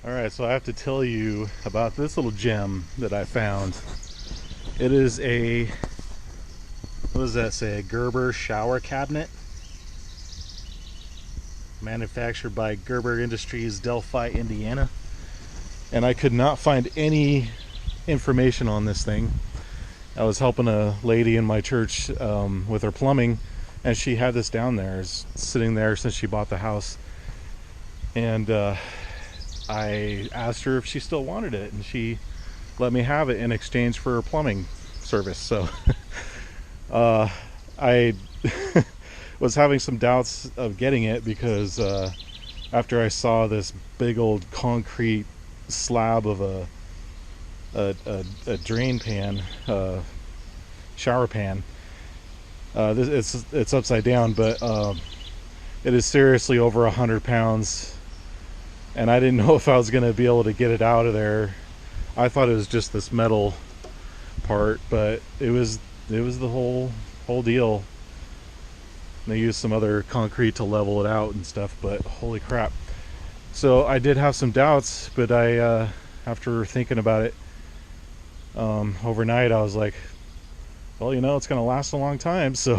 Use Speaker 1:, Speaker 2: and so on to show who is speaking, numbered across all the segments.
Speaker 1: Alright, so I have to tell you about this little gem that I found. It is a, what does that say, a Gerber shower cabinet, manufactured by Gerber Industries, Delphi, Indiana. And I could not find any information on this thing. I was helping a lady in my church with her plumbing, and she had this down there. It's sitting there since she bought the house. And I asked her if she still wanted it, and she let me have it in exchange for her plumbing service. So I was having some doubts of getting it because after I saw this big old concrete slab of a drain pan, shower pan. It's upside down, but it is seriously over 100 pounds, and I didn't know if I was going to be able to get it out of there. I thought it was just this metal part, but it was the whole deal. They used some other concrete to level it out and stuff, but holy crap. So I did have some doubts, but I after thinking about it overnight, I was like, well, it's going to last a long time, so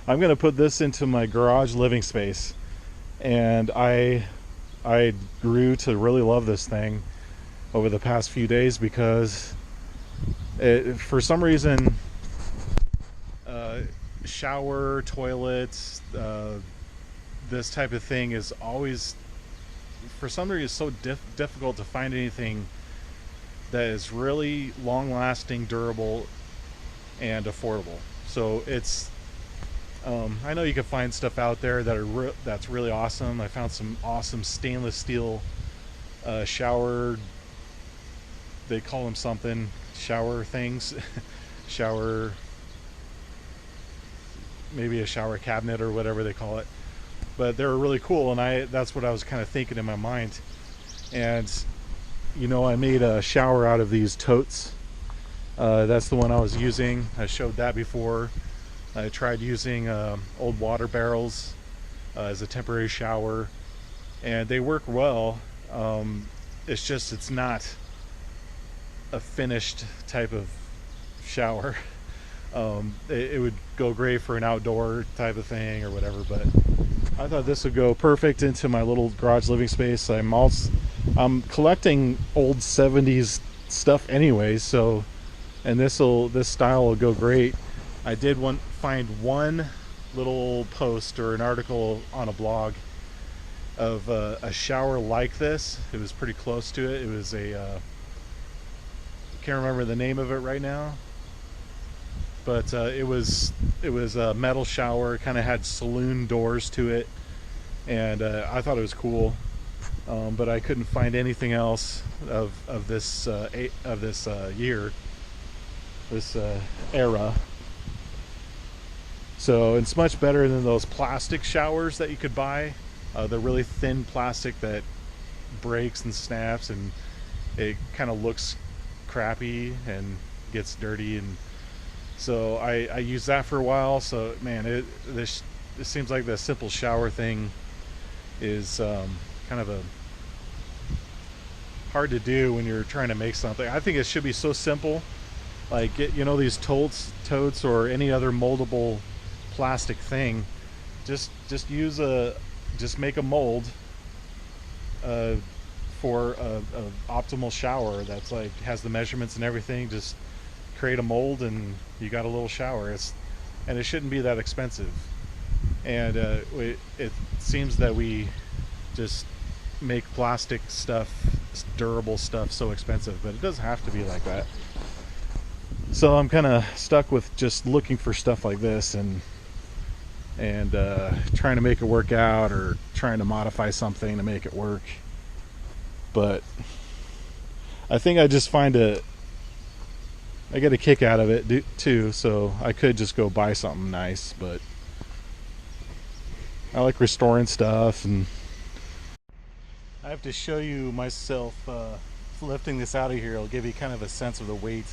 Speaker 1: I'm going to put this into my garage living space. And I grew to really love this thing over the past few days because for some reason, shower, toilets, this type of thing is always, for some reason, so difficult to find anything that is really long-lasting, durable, and affordable. So it's I know you can find stuff out there that's really awesome. I found some awesome stainless steel shower, they call them something, shower things, shower, maybe a shower cabinet or whatever they call it, but they were really cool, and that's what I was kind of thinking in my mind. And I made a shower out of these totes. That's the one I was using. I showed that before. I tried using old water barrels as a temporary shower, and they work well. It's not a finished type of shower. It would go great for an outdoor type of thing or whatever, but I thought this would go perfect into my little garage living space. I'm collecting old 70's stuff anyway, so, and this style will go great. I did find one little post or an article on a blog of a shower like this. It was pretty close to it. It was I can't remember the name of it right now, but it was a metal shower, kind of had saloon doors to it, and I thought it was cool. But I couldn't find anything else of this year, this era. So it's much better than those plastic showers that you could buy. The really thin plastic that breaks and snaps, and it kind of looks crappy and gets dirty. And so I used that for a while. So man, it seems like the simple shower thing is kind of a hard to do when you're trying to make something. I think it should be so simple, like get these totes or any other moldable plastic thing. Just make a mold for a optimal shower that's like has the measurements and everything. Just create a mold and you got a little shower. And it shouldn't be that expensive. And it seems that we just make plastic stuff, durable stuff, so expensive, but it doesn't have to be like that. So I'm kind of stuck with just looking for stuff like this and trying to make it work out, or trying to modify something to make it work. But I think I just I get a kick out of it too, so I could just go buy something nice, but I like restoring stuff. And I have to show you myself lifting this out of here. It'll give you kind of a sense of the weight.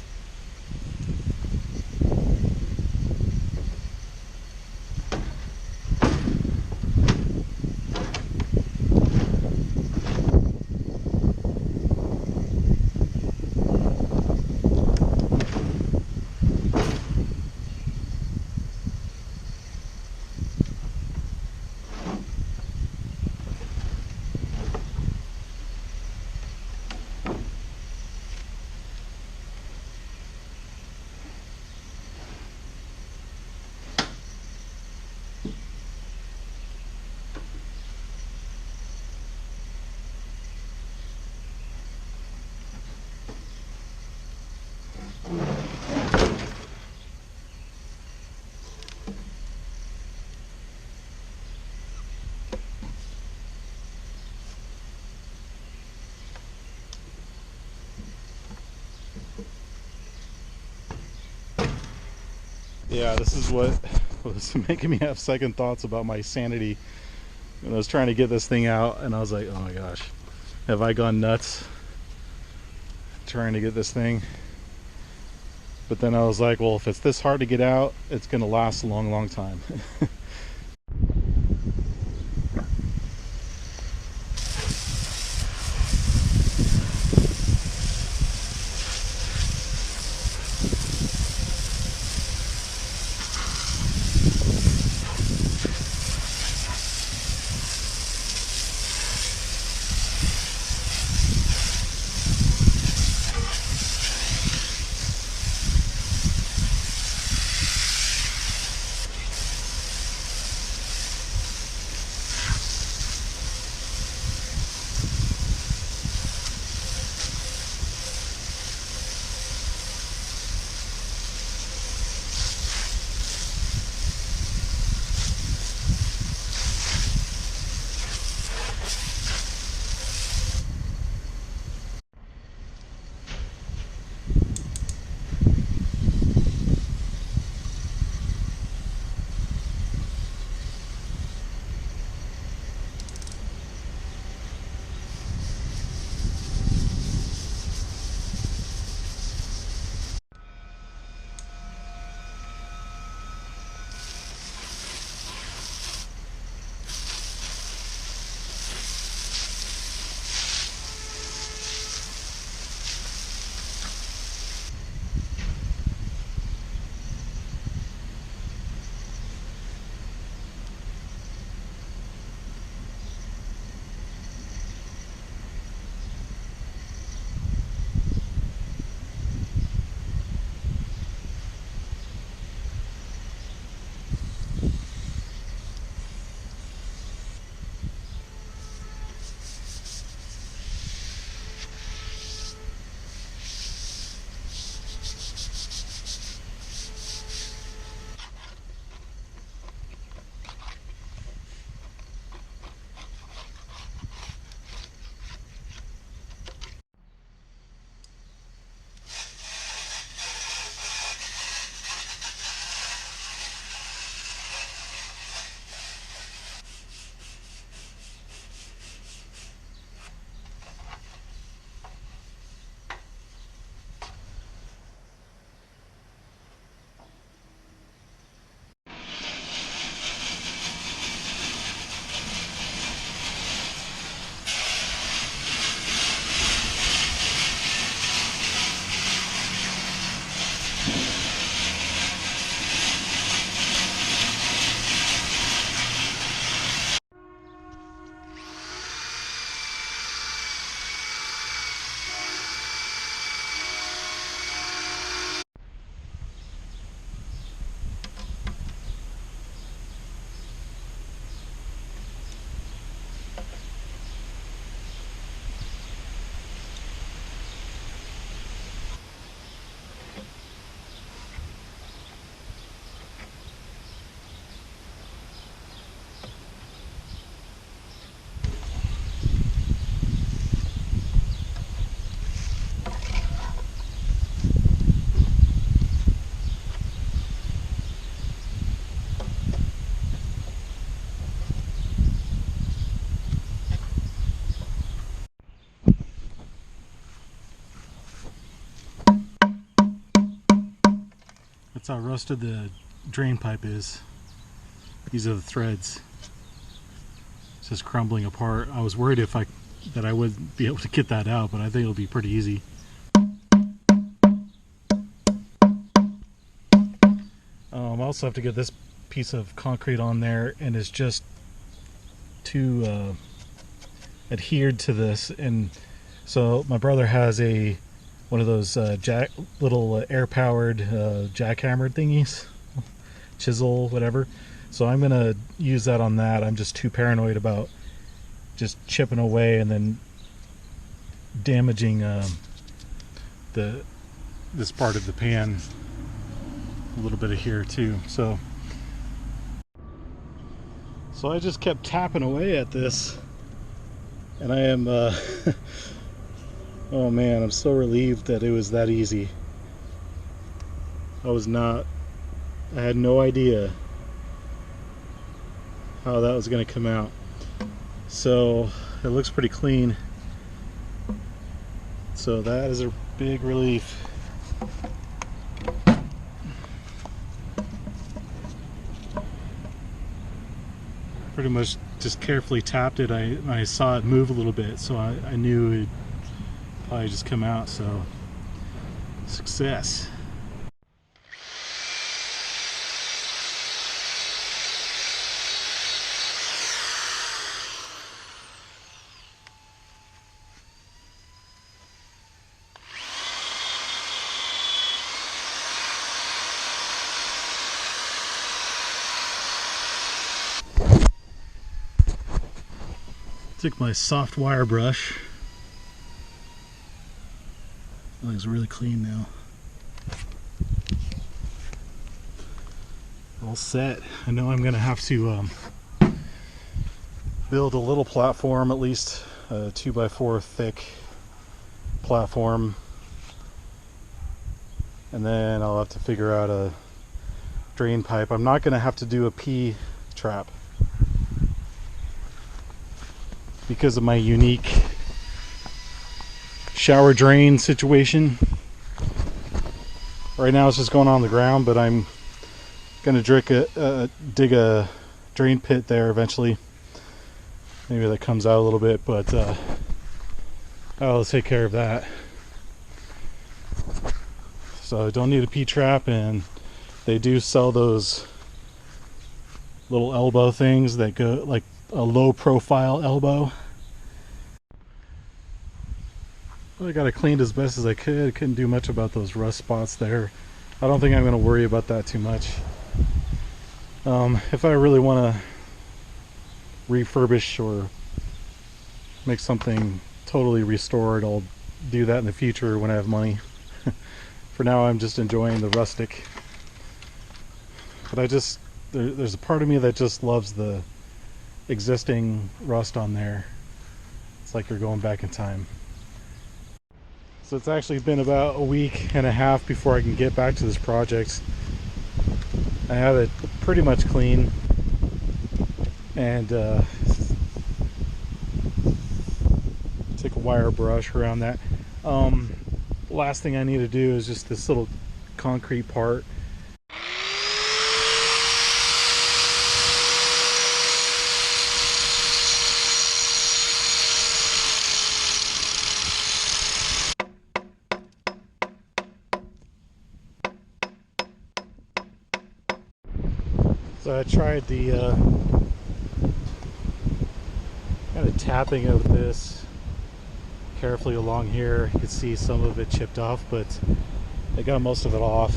Speaker 1: Yeah, this is what was making me have second thoughts about my sanity when I was trying to get this thing out, and I was like, oh my gosh, have I gone nuts trying to get this thing? But then I was like, well, if it's this hard to get out, it's gonna last a long, long time. That's how rusted the drain pipe is. These are the threads. It's just crumbling apart. I was worried that I wouldn't be able to get that out, but I think it'll be pretty easy. I also have to get this piece of concrete on there, and it's just too adhered to this. And so my brother has one of those little air-powered jackhammer thingies, chisel, whatever. So I'm gonna use that on that. I'm just too paranoid about just chipping away and then damaging this part of the pan. A little bit of here too. So I just kept tapping away at this, and I am oh man, I'm so relieved that it was that easy. I was not I had no idea how that was going to come out. So it looks pretty clean. So that is a big relief. Pretty much just carefully tapped it. I saw it move a little bit, so I knew it'd probably just come out. So success. Took my soft wire brush. It looks really clean now. All set. I know I'm gonna have to build a little platform, at least a 2x4 thick platform, and then I'll have to figure out a drain pipe. I'm not gonna have to do a P trap because of my unique shower drain situation. Right now it's just going on the ground, but I'm gonna dig a drain pit there eventually. Maybe that comes out a little bit, but I'll take care of that. So I don't need a P-trap, and they do sell those little elbow things that go like a low profile elbow. I got it cleaned as best as I could. Couldn't do much about those rust spots there. I don't think I'm going to worry about that too much. If I really want to refurbish or make something totally restored, I'll do that in the future when I have money. For now, I'm just enjoying the rustic. But there's a part of me that just loves the existing rust on there. It's like you're going back in time. So it's actually been about a week and a half before I can get back to this project. I have it pretty much clean, and take a wire brush around that. Last thing I need to do is just this little concrete part. So I tried the kind of tapping of this carefully along here. You can see some of it chipped off, but I got most of it off.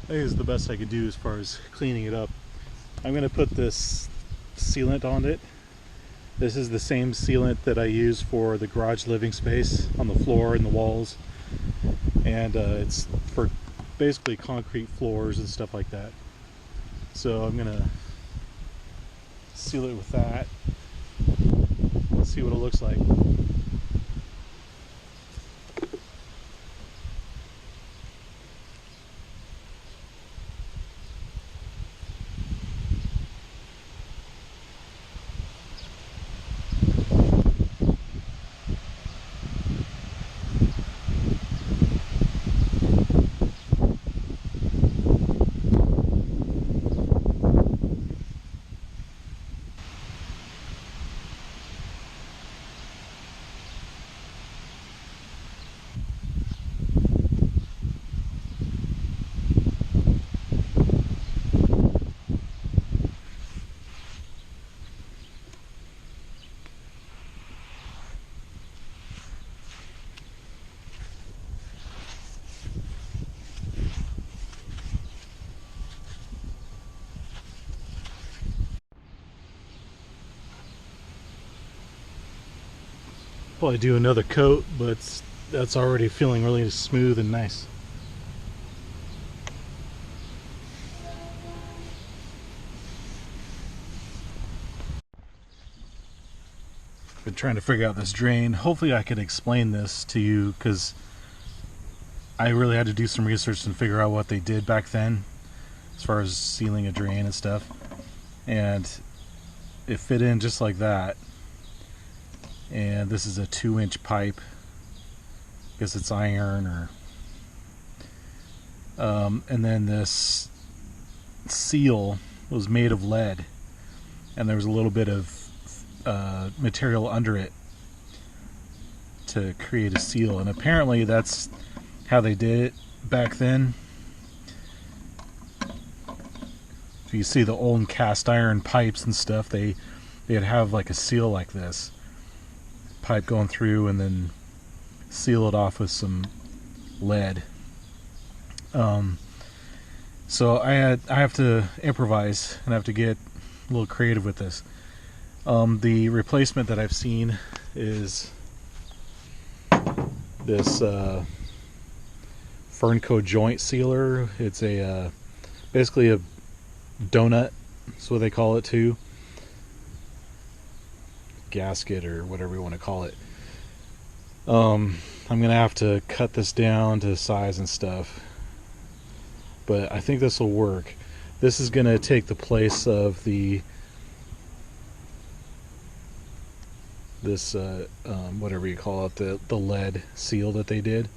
Speaker 1: I think it's the best I could do as far as cleaning it up. I'm going to put this sealant on it. This is the same sealant that I use for the garage living space on the floor and the walls, and it's for basically concrete floors and stuff like that. So I'm going to seal it with that. Let's see what it looks like. Probably do another coat, but that's already feeling really smooth and nice. Been trying to figure out this drain. Hopefully I could explain this to you, because I really had to do some research and figure out what they did back then as far as sealing a drain and stuff. And it fit in just like that. And this is a 2-inch pipe. I guess it's iron, or and then this seal was made of lead, and there was a little bit of material under it to create a seal, and apparently that's how they did it back then. If you see the old cast iron pipes and stuff, they'd have like a seal like this pipe going through, and then seal it off with some lead. So I have to improvise, and I have to get a little creative with this. The replacement that I've seen is this Fernco joint sealer. It's a basically a donut, that's what they call it too. Gasket, or whatever you want to call it. I'm gonna have to cut this down to size and stuff, but I think this will work. This is gonna take the place of this whatever you call it, the lead seal that they did,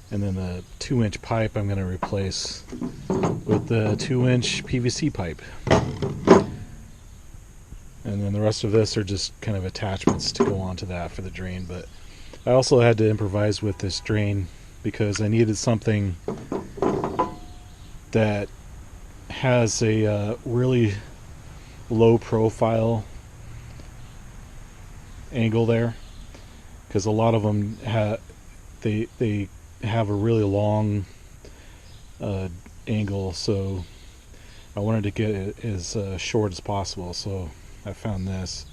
Speaker 1: and then the 2-inch pipe I'm going to replace with the 2-inch PVC pipe, and then the rest of this are just kind of attachments to go onto that for the drain. But I also had to improvise with this drain because I needed something that has a really low profile angle there, because a lot of them they have a really long angle, so I wanted to get it as short as possible. So I found this,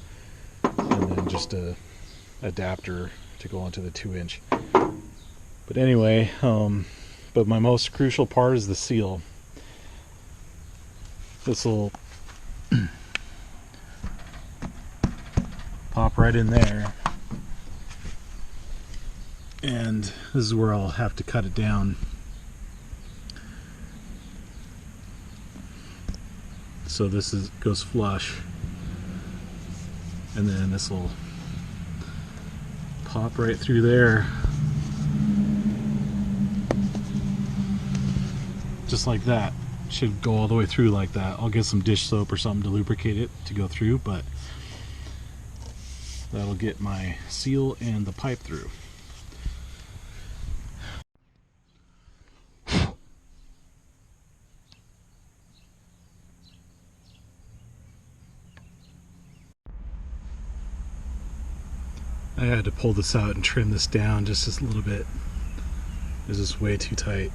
Speaker 1: and then just a adapter to go onto the 2-inch. But anyway, but my most crucial part is the seal. This will pop right in there, and this is where I'll have to cut it down. So this goes flush, and then this will pop right through there, just like that. Should go all the way through like that. I'll get some dish soap or something to lubricate it to go through, but that'll get my seal and the pipe through. I had to pull this out and trim this down just a little bit. This is way too tight.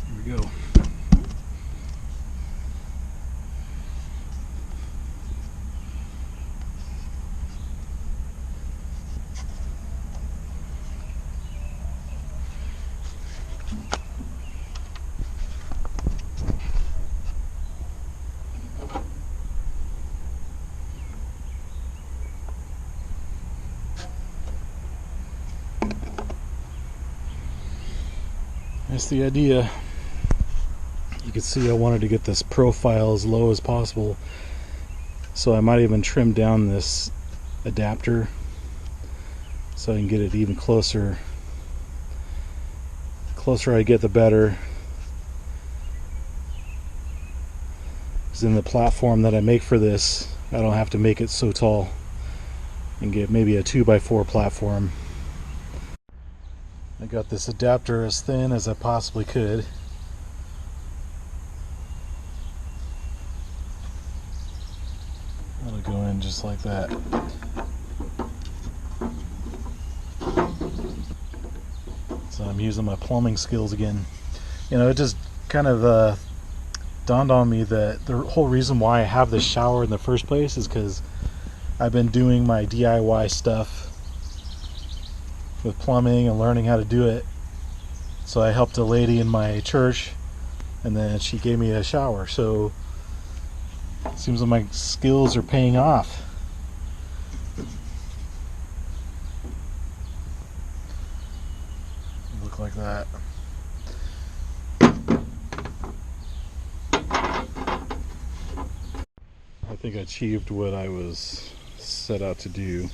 Speaker 1: Here we go. That's the idea. You can see I wanted to get this profile as low as possible, so I might even trim down this adapter so I can get it even closer. The closer I get, the better. Because in the platform that I make for this, I don't have to make it so tall, and get maybe a 2x4 platform. I got this adapter as thin as I possibly could. That'll go in just like that. using my plumbing skills again. You know, it just kind of dawned on me that the whole reason why I have this shower in the first place is because I've been doing my DIY stuff with plumbing and learning how to do it. So I helped a lady in my church, and then she gave me a shower. So it seems like my skills are paying off. Look like that. I think I achieved what I was set out to do.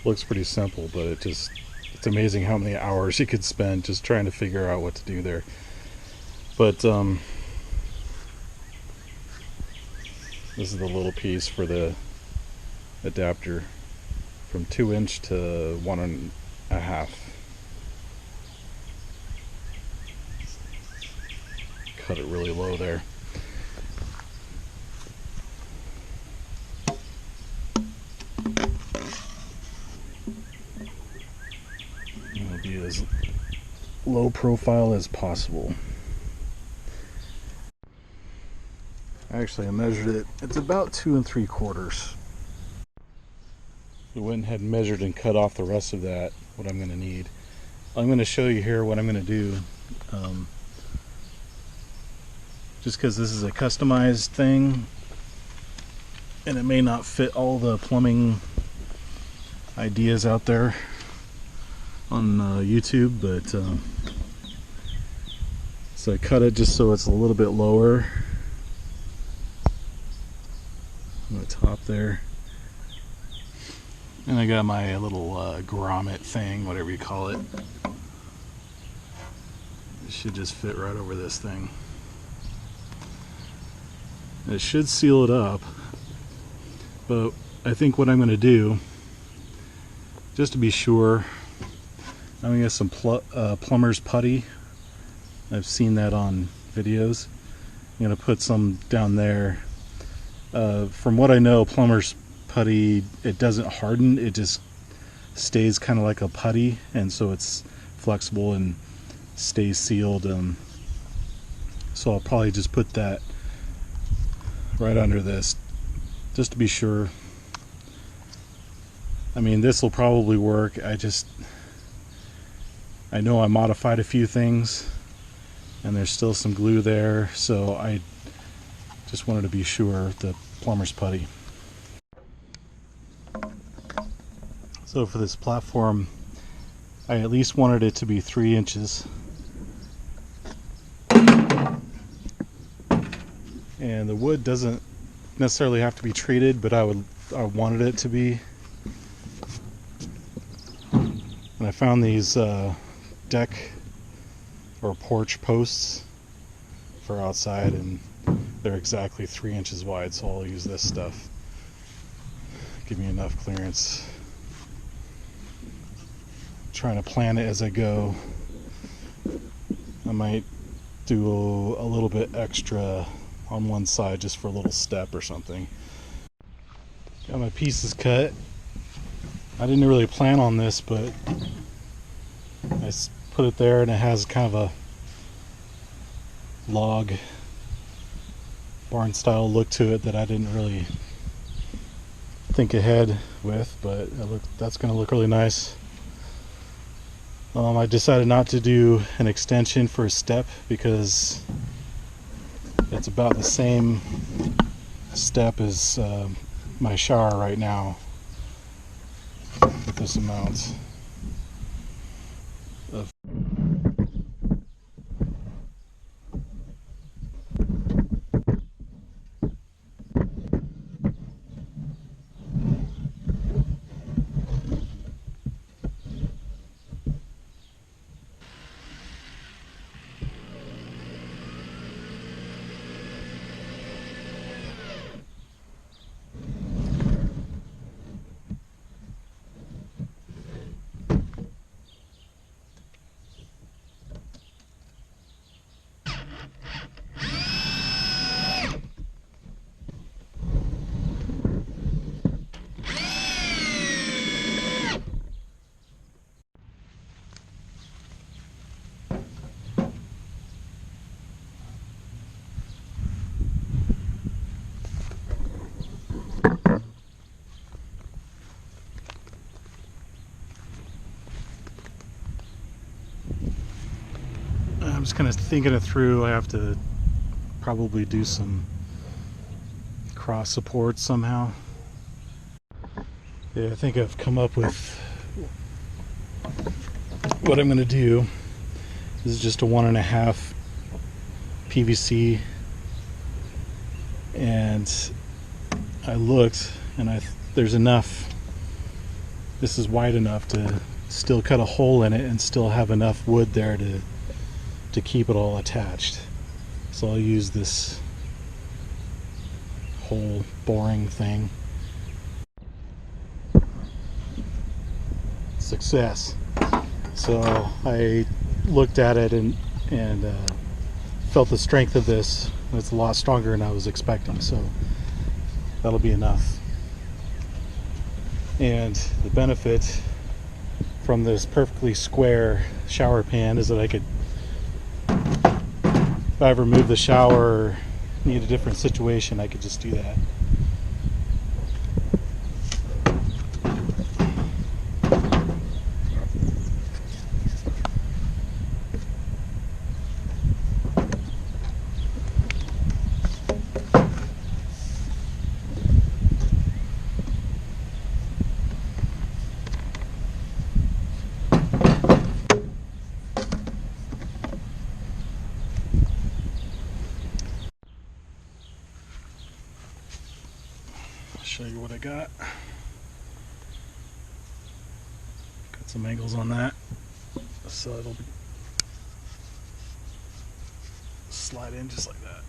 Speaker 1: Looks pretty simple, but it's amazing how many hours you could spend just trying to figure out what to do there. But this is the little piece for the adapter from 2" to 1.5. Cut it really low there. It'll be as low profile as possible. Actually, I measured it. It's about 2 3/4. I went ahead and measured and cut off the rest of that, what I'm going to need. I'm going to show you here what I'm going to do. Just because this is a customized thing, and it may not fit all the plumbing ideas out there on YouTube, but so I cut it just so it's a little bit lower on the top there. And I got my little grommet thing, whatever you call it. It should just fit right over this thing. It should seal it up, but I think what I'm going to do, just to be sure, I'm going to get some plumber's putty. I've seen that on videos. I'm going to put some down there. From what I know, plumber's putty, it doesn't harden, it just stays kind of like a putty, and so it's flexible and stays sealed. So I'll probably just put that right under this, just to be sure. I mean, this will probably work. I know I modified a few things, and there's still some glue there, so I just wanted to be sure. The plumber's putty. So for this platform, I at least wanted it to be 3 inches. And the wood doesn't necessarily have to be treated, but I wanted it to be. And I found these deck or porch posts for outside, and they're exactly 3 inches wide, so I'll use this stuff. Give me enough clearance. Trying to plan it as I go. I might do a little bit extra on one side just for a little step or something. Got my pieces cut. I didn't really plan on this, but I put it there, and it has kind of a log barn style look to it that I didn't really think ahead with, but that's going to look really nice. I decided not to do an extension for a step because it's about the same step as my shower right now with this amount of I'm just kind of thinking it through. I have to probably do some cross support somehow. Yeah, I think I've come up with what I'm going to do. This is just a 1.5 PVC, and I looked, and there's enough. This is wide enough to still cut a hole in it and still have enough wood there to keep it all attached. So I'll use this hole boring thing. Success. So I looked at it and felt the strength of this. It's a lot stronger than I was expecting, so that'll be enough. And the benefit from this perfectly square shower pan is that I could, if I ever move the shower or need a different situation, I could just do that. Show you what I got. Got some angles on that, so it'll slide in just like that.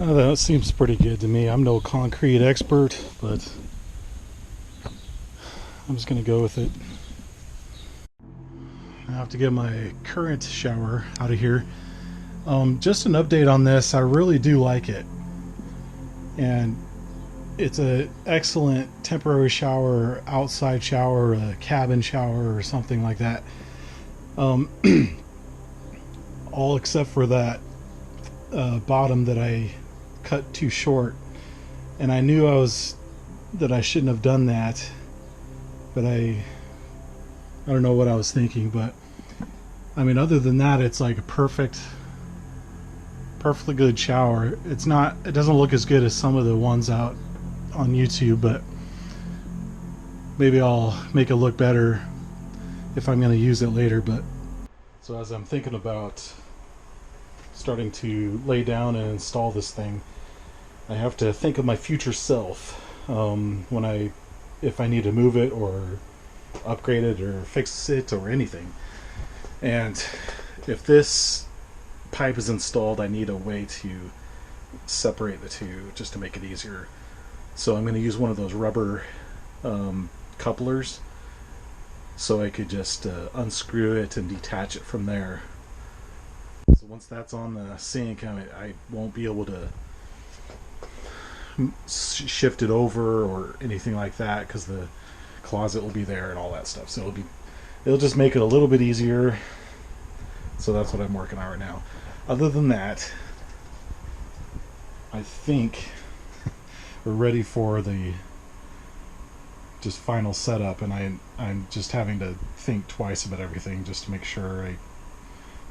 Speaker 1: Oh, that seems pretty good to me. I'm no concrete expert, but I'm just going to go with it. I have to get my current shower out of here. Just an update on this. I really do like it. And it's an excellent temporary shower, outside shower, a cabin shower, or something like that. All except for that bottom that I cut too short, and I knew that I shouldn't have done that, but I don't know what I was thinking. But I mean, other than that, it's like a perfectly good shower. It doesn't look as good as some of the ones out on YouTube, but maybe I'll make it look better if I'm going to use it later. But so as I'm thinking about starting to lay down and install this thing, I have to think of my future self if I need to move it or upgrade it or fix it or anything. And if this pipe is installed, I need a way to separate the two just to make it easier. So I'm going to use one of those rubber couplers. so I could just unscrew it and detach it from there. So once that's on the sink, I won't be able to shift it over or anything like that, because the closet will be there and all that stuff. So it'll just make it a little bit easier. So that's what I'm working on right now. Other than that, I think we're ready for the just final setup, and I'm just having to think twice about everything just to make sure I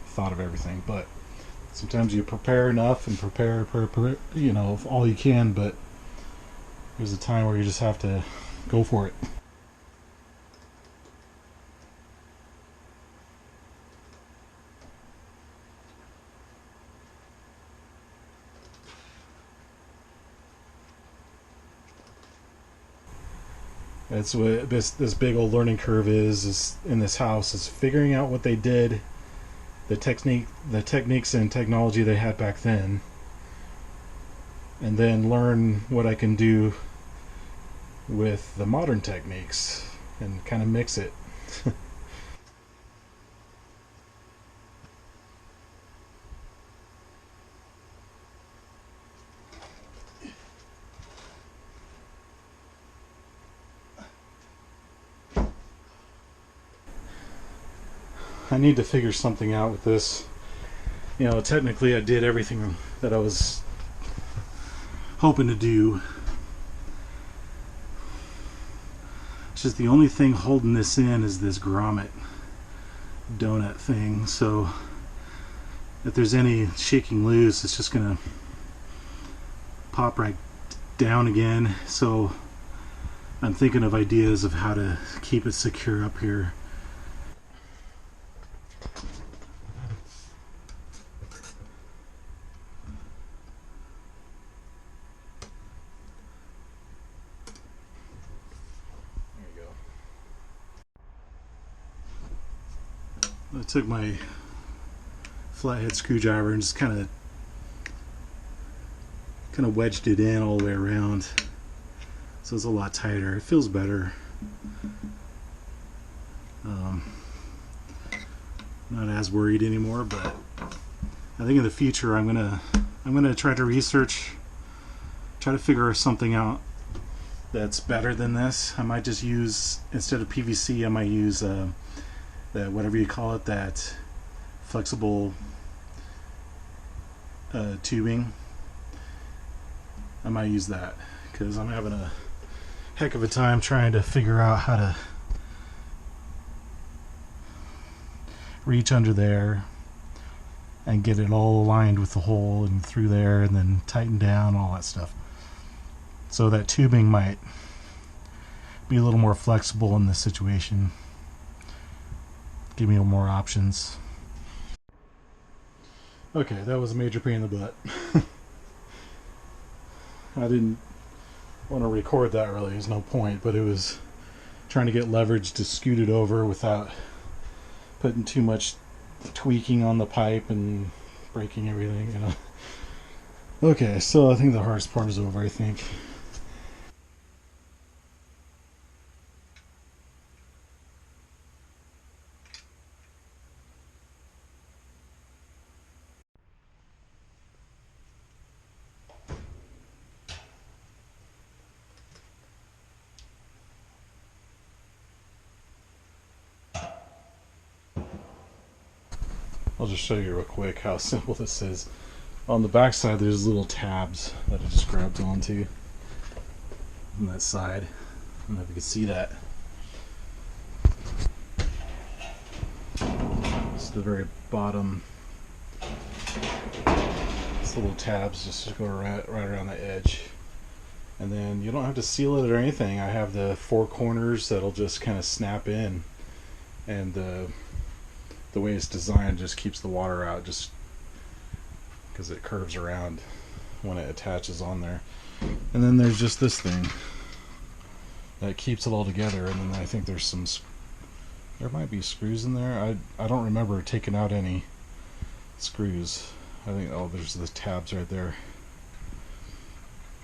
Speaker 1: thought of everything. But sometimes you prepare enough and prepare you know, all you can, but there's a time where you just have to go for it. That's what this big old learning curve is in this house, is figuring out what they did, the techniques and technology they had back then, and then learn what I can do with the modern techniques and kind of mix it. I need to figure something out with this. You know, technically I did everything that I was hoping to do. It's just the only thing holding this in is this grommet donut thing. So if there's any shaking loose, it's just gonna pop right down again. So I'm thinking of ideas of how to keep it secure up here. I took my flathead screwdriver and just kind of wedged it in all the way around, so it's a lot tighter. It feels better. Not as worried anymore, but I think in the future I'm gonna try to figure something out that's better than this. I might just use, instead of PVC, I might use that, whatever you call it, that flexible tubing. I might use that, because I'm having a heck of a time trying to figure out how to reach under there and get it all aligned with the hole and through there, and then tighten down, all that stuff. So that tubing might be a little more flexible in this situation, give me a little more options. Okay, that was a major pain in the butt. I didn't want to record that really, there's no point, but it was trying to get leverage to scoot it over without putting too much tweaking on the pipe and breaking everything, you know. Okay, so I think the hardest part is over, I think. I'll just show you real quick how simple this is. On the back side there's little tabs that I just grabbed onto on that side. I don't know if you can see that. It's the very bottom. These little tabs just go right around the edge. And then you don't have to seal it or anything. I have the four corners that'll just kind of snap in, and the way it's designed just keeps the water out, just because it curves around when it attaches on there. And then there's just this thing that keeps it all together, and then I think there's there might be screws in there. I don't remember taking out any screws. I think, oh, there's the tabs right there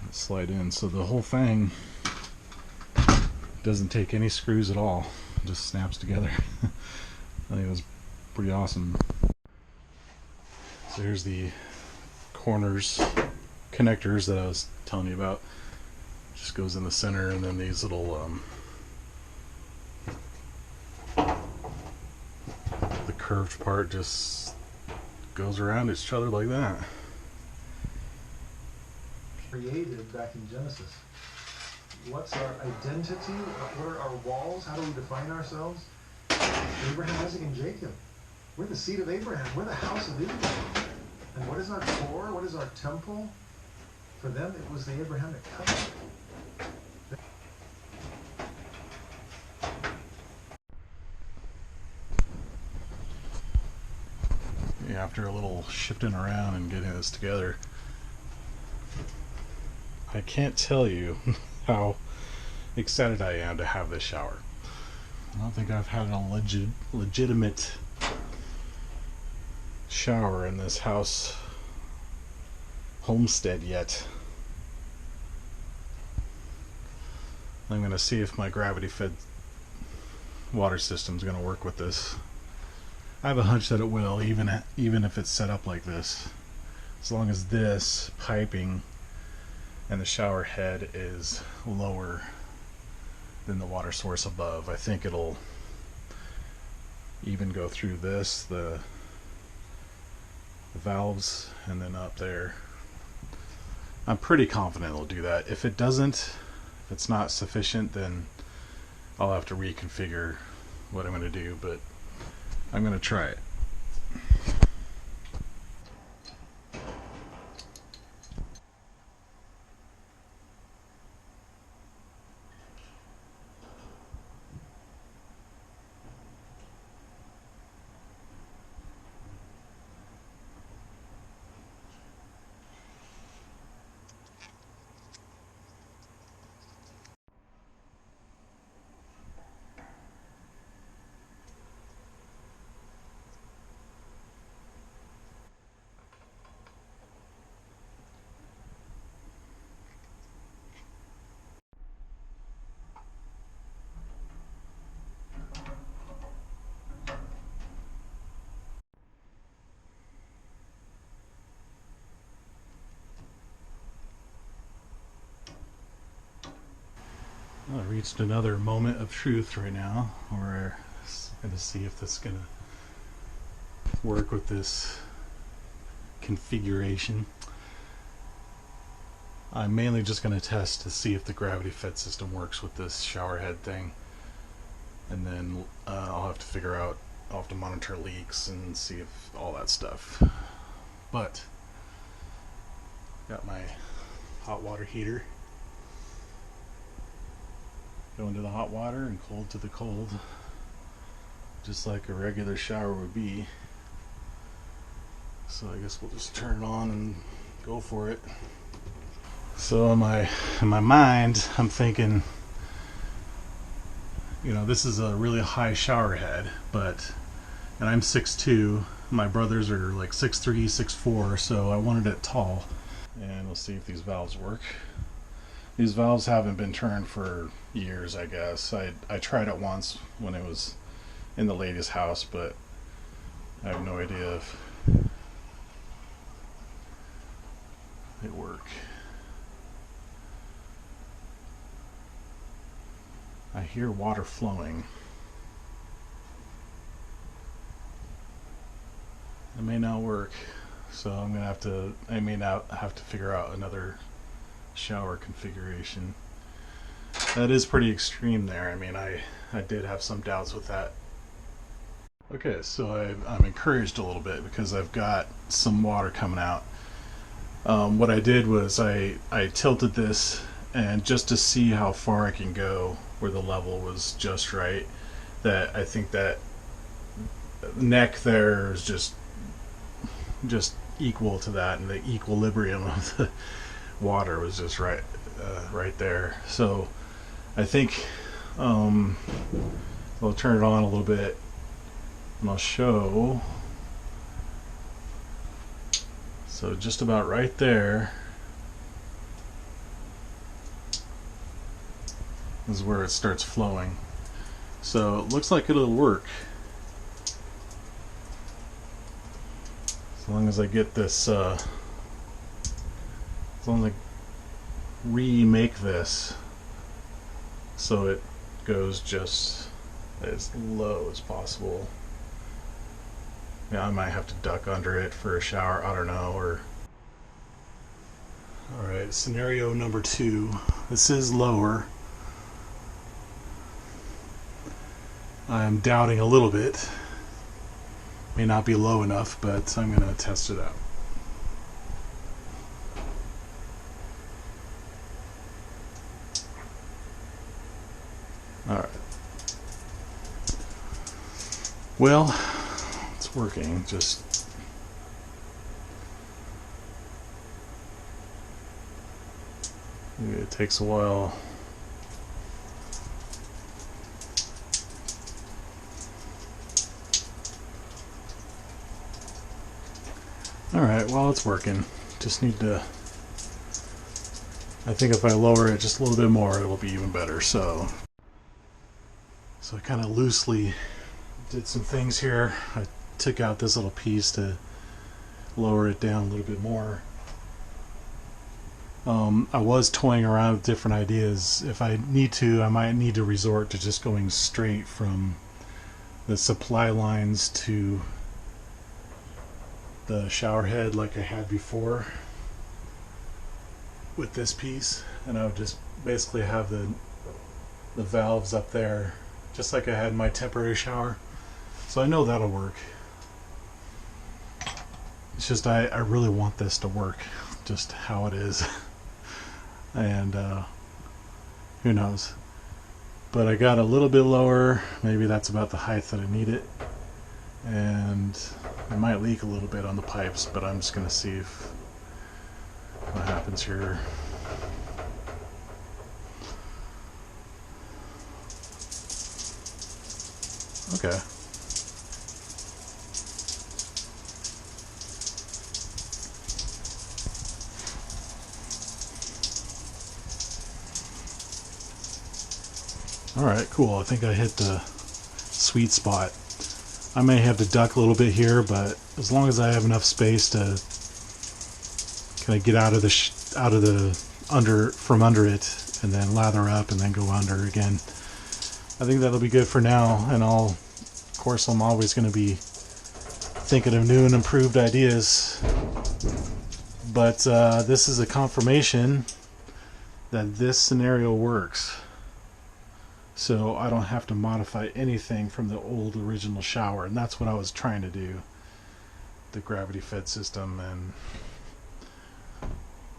Speaker 1: that slide in, so the whole thing doesn't take any screws at all. just snaps together. I think it was pretty awesome. So here's the corners connectors that I was telling you about. Just goes in the center, and then these little the curved part just goes around each other like that.
Speaker 2: Created back in Genesis. What's our identity? What are our walls? How do we define ourselves? Abraham, Isaac, and Jacob. We're the seed of Abraham. We're the house of Israel. And what is our core? What is our temple? For them, it was the Abrahamic covenant.
Speaker 1: Yeah, after a little shifting around and getting this together, I can't tell you how excited I am to have this shower. I don't think I've had a legitimate shower in this house homestead yet. I'm going to see if my gravity fed water system is going to work with this. I have a hunch that it will, even if it's set up like this. As long as this piping and the shower head is lower than the water source above, I think it'll even go through this, the valves, and then up there. I'm pretty confident it'll do that. If it doesn't, if it's not sufficient, then I'll have to reconfigure what I'm going to do, but I'm going to try it. Well, I reached another moment of truth right now, where I'm going to see if this is going to work with this configuration. I'm mainly just going to test to see if the gravity fed system works with this shower head thing, and then I'll have to figure out, I'll have to monitor leaks and see if all that stuff. But got my hot water heater. Go into the hot water and cold to the cold, just like a regular shower would be. So I guess we'll just turn it on and go for it. So in my mind, I'm thinking, you know, this is a really high shower head, and I'm 6'2", my brothers are like 6'3", 6'4", so I wanted it tall. And we'll see if these valves work. These valves haven't been turned for years, I guess. I tried it once when it was in the latest house, but I have no idea if it work. I hear water flowing. It may not work, so I may not have to figure out another shower configuration. That is pretty extreme there. I mean, I did have some doubts with that. Okay, so I'm encouraged a little bit because I've got some water coming out. What I did was I tilted this, and just to see how far I can go where the level was just right, that I think that neck there is just equal to that, and the equilibrium of the water was just right there. So I think I'll turn it on a little bit and I'll show. So just about right there is where it starts flowing. So it looks like it'll work. As long as I get this, as long as I remake this so it goes just as low as possible. Yeah, I might have to duck under it for a shower, I don't know, or... Alright, scenario number 2. This is lower. I'm doubting a little bit. May not be low enough, but I'm going to test it out. Alright. Well, it's working, just... It takes a while. Alright, well, it's working. Just need to... I think if I lower it just a little bit more, it'll be even better. So I kind of loosely did some things here. I took out this little piece to lower it down a little bit more. I was toying around with different ideas. If I need to, I might need to resort to just going straight from the supply lines to the shower head like I had before with this piece, and I would just basically have the valves up there just like I had in my temporary shower. So I know that'll work. It's just I really want this to work just how it is. And who knows, but I got a little bit lower. Maybe that's about the height that I need it, and it might leak a little bit on the pipes, but I'm just gonna see what happens here. Okay. Alright, cool. I think I hit the sweet spot. I may have to duck a little bit here, but as long as I have enough space to kind of get out of the from under it and then lather up and then go under again, I think that'll be good for now. And of course, I'm always going to be thinking of new and improved ideas. But this is a confirmation that this scenario works. So I don't have to modify anything from the old original shower, and that's what I was trying to do, the gravity fed system, and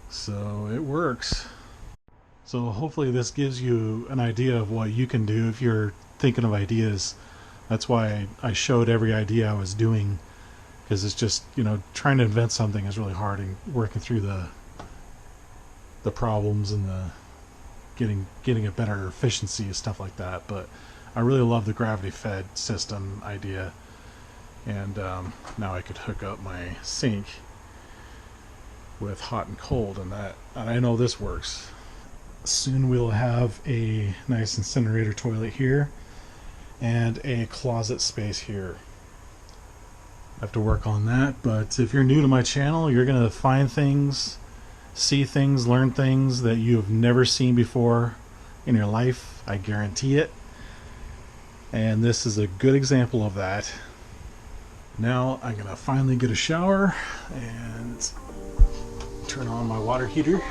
Speaker 1: so it works. So hopefully this gives you an idea of what you can do if you're thinking of ideas. That's why I showed every idea I was doing, because it's just, trying to invent something is really hard, and working through the problems and the getting a better efficiency and stuff like that. But I really love the gravity fed system idea, and now I could hook up my sink with hot and cold, and I know this works. Soon we'll have a nice incinerator toilet here and a closet space here. I have to work on that, but if you're new to my channel, you're gonna find things, see things, learn things that you have never seen before in your life. I guarantee it. And this is a good example of that. Now I'm gonna finally get a shower and turn on my water heater.